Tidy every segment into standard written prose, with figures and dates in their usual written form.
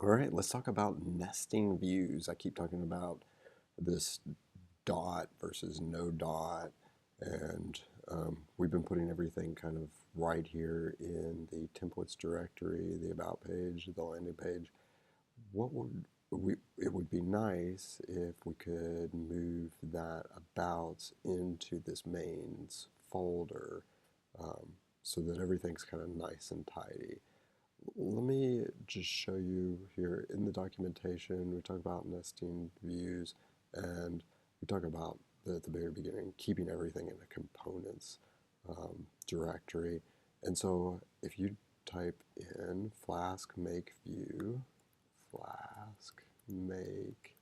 All right, let's talk about nesting views. I keep talking about this dot versus no dot, and we've been putting everything kind of right here in the templates directory, the about page, the landing page. What would it would be nice if we could move that about into this mains folder so that everything's kind of nice and tidy. Let me just show you here in the documentation. We talk about nesting views, and we talk about at the very beginning keeping everything in a components directory. And so if you type in flask make view, flask make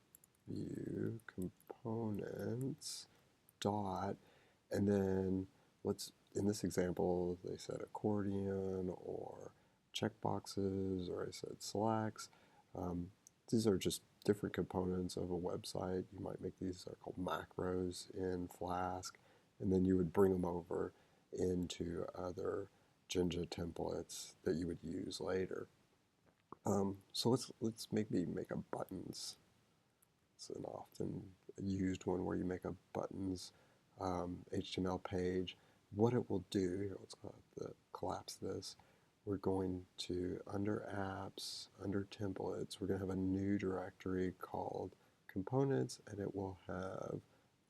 view components dot, and then let's, in this example, they said accordion or checkboxes, or I said selects. These are just different components of a website. You might make these are called macros in Flask, and then you would bring them over into other Jinja templates that you would use later. So let's maybe make a buttons. It's an often used one where you make a buttons HTML page. What it will do, here, let's collapse this. We're going to, under apps, under templates, we're going to have a new directory called components, and it will have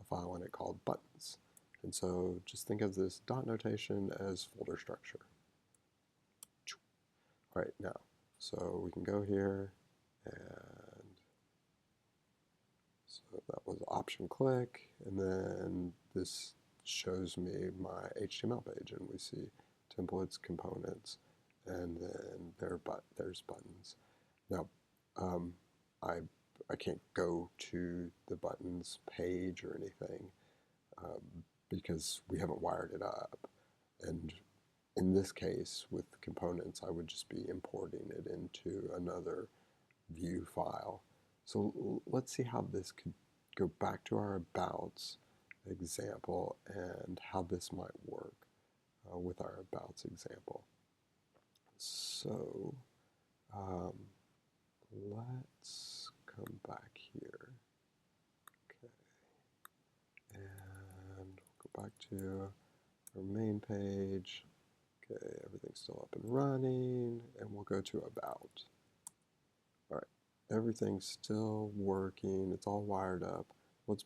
a file in it called buttons. And so just think of this dot notation as folder structure. All right, now, so we can go here, and so that was option click, and then this shows me my HTML page, and we see templates, components, and then there's buttons. Now, I can't go to the buttons page or anything um, because we haven't wired it up. And in this case, with components, I would just be importing it into another view file. So let's see how this could go back to our abouts example and how this might work with our abouts example. So um, let's come back here. Okay, and we'll go back to our main page. Okay, everything's still up and running, and we'll go to about. All right, everything's still working. It's all wired up. Let's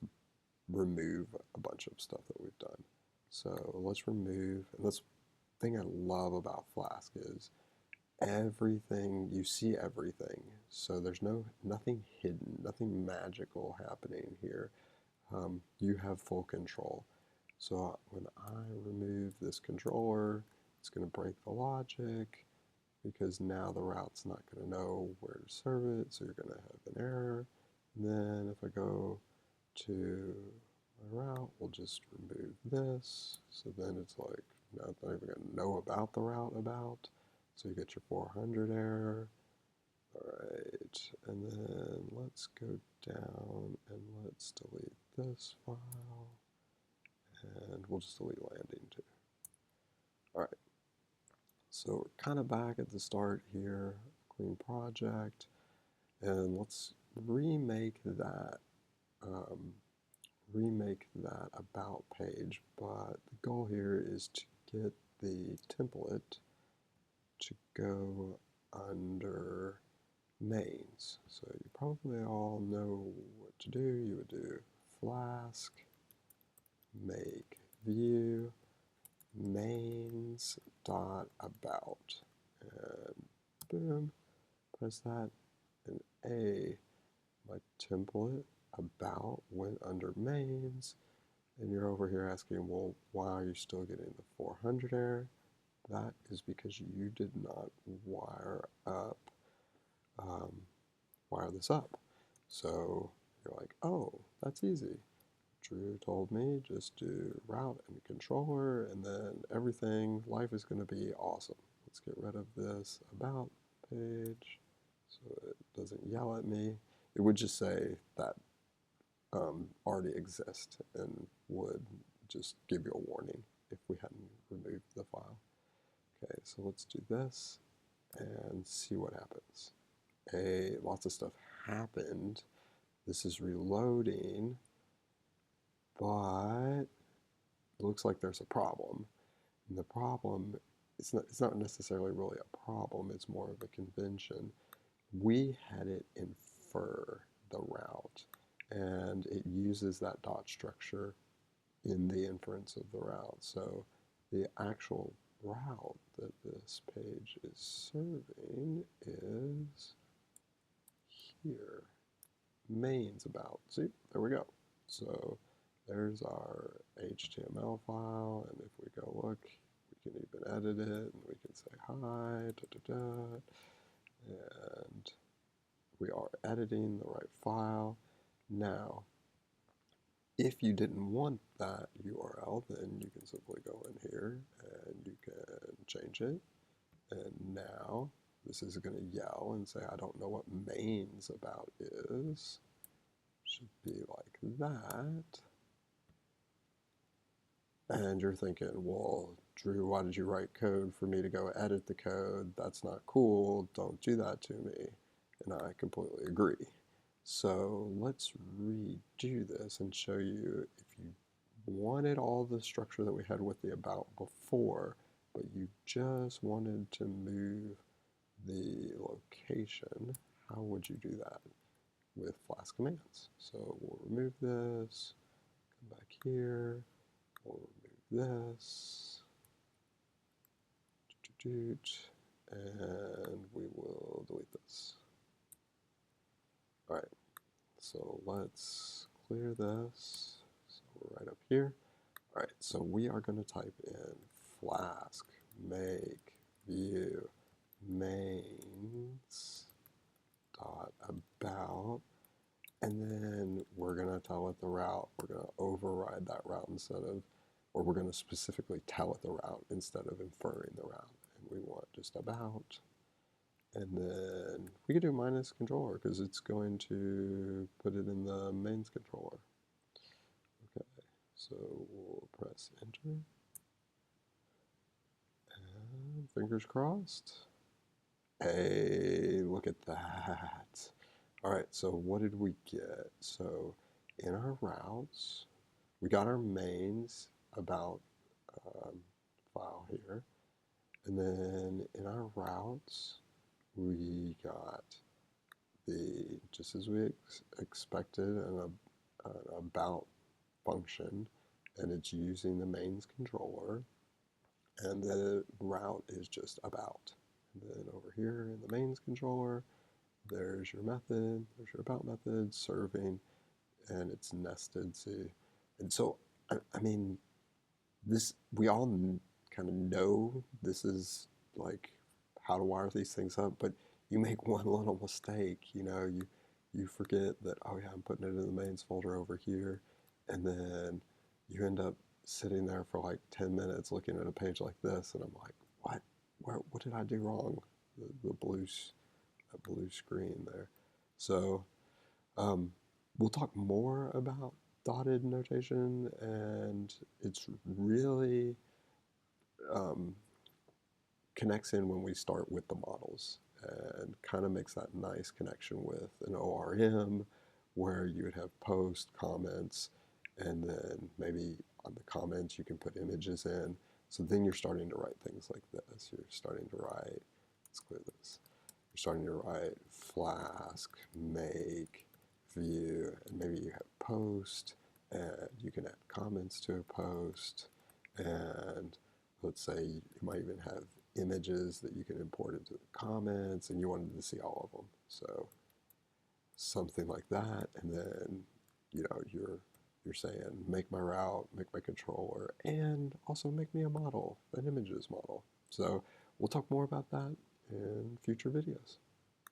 remove a bunch of stuff that we've done. So let's remove, and this thing I love about Flask is everything, you see everything. So there's nothing hidden, nothing magical happening here. You have full control. So when I remove this controller, it's going to break the logic because now the route's not going to know where to serve it, so you're going to have an error. And then if I go to my route, we'll just remove this. So then it's like, now it's not even going to know about the route about. So you get your 400 error. All right, and then let's go down and let's delete this file. And we'll just delete landing too. All right, so we're kind of back at the start here, clean project. And let's remake that about page, but the goal here is to get the template to go under mains. So you probably all know what to do. You would do flask make view mains dot about, and boom, press that, and my template about went under mains, and you're over here asking, well, why are you still getting the 400 error? That is because you did not wire this up. So you're like, oh, that's easy. Drew told me just do route and controller, and then everything, life is going to be awesome. Let's get rid of this about page so it doesn't yell at me. It would just say that already exist and would just give you a warning if we hadn't removed the file. Okay, so let's do this and see what happens. lots of stuff happened. This is reloading, but it looks like there's a problem. And the problem, it's not necessarily really a problem, it's more of a convention. We had it infer the route, and it uses that dot structure in the inference of the route. So the actual route that this page is serving is here. Mains about. See, there we go. So there's our HTML file, and if we go look, we can even edit it, and we can say hi, and we are editing the right file. Now, if you didn't want that URL, then you can simply go in here and you can change it. And now this is going to yell and say, I don't know what mains about is. Should be like that. And you're thinking, well, Drew, why did you write code for me to go edit the code? That's not cool. Don't do that to me. And I completely agree. So let's redo this and show you if you wanted all the structure that we had with the about before, but you just wanted to move the location, how would you do that with Flask Commands? So we'll remove this, come back here, we'll remove this, and we will delete this. All right, so let's clear this. So we're right up here. All right, so we are going to type in Flask make view mains dot about, and then we're going to tell it the route. We're going to override that route instead of, or we're going to specifically tell it the route instead of inferring the route. And we want just about. And then we could do minus controller because it's going to put it in the mains controller. Okay, so we'll press enter. And fingers crossed. Hey, look at that. All right, so what did we get? So in our routes, we got our mains about file here. And then in our routes, we got the, just as we expected, an about function, and it's using the mains controller. And the route is just about. And then over here in the mains controller, there's your method, there's your about method, serving, and it's nested. See, and so I mean, this we all kind of know this is like how to wire these things up, but you make one little mistake, you forget that, oh yeah, I'm putting it in the mains folder over here, and then you end up sitting there for like 10 minutes looking at a page like this, and I'm like, what did I do wrong? The blue screen there. So we'll talk more about dotted notation, and it's really connects in when we start with the models and kind of makes that nice connection with an ORM where you would have post comments, and then maybe on the comments you can put images in. So then you're starting to write things like this. You're starting to write, let's clear this. You're starting to write Flask, make, view, and maybe you have post, and you can add comments to a post, and let's say you might even have images that you can import into the comments, and you wanted to see all of them. So something like that, and then you're saying make my route, make my controller, and also make me a model, an images model. So we'll talk more about that in future videos.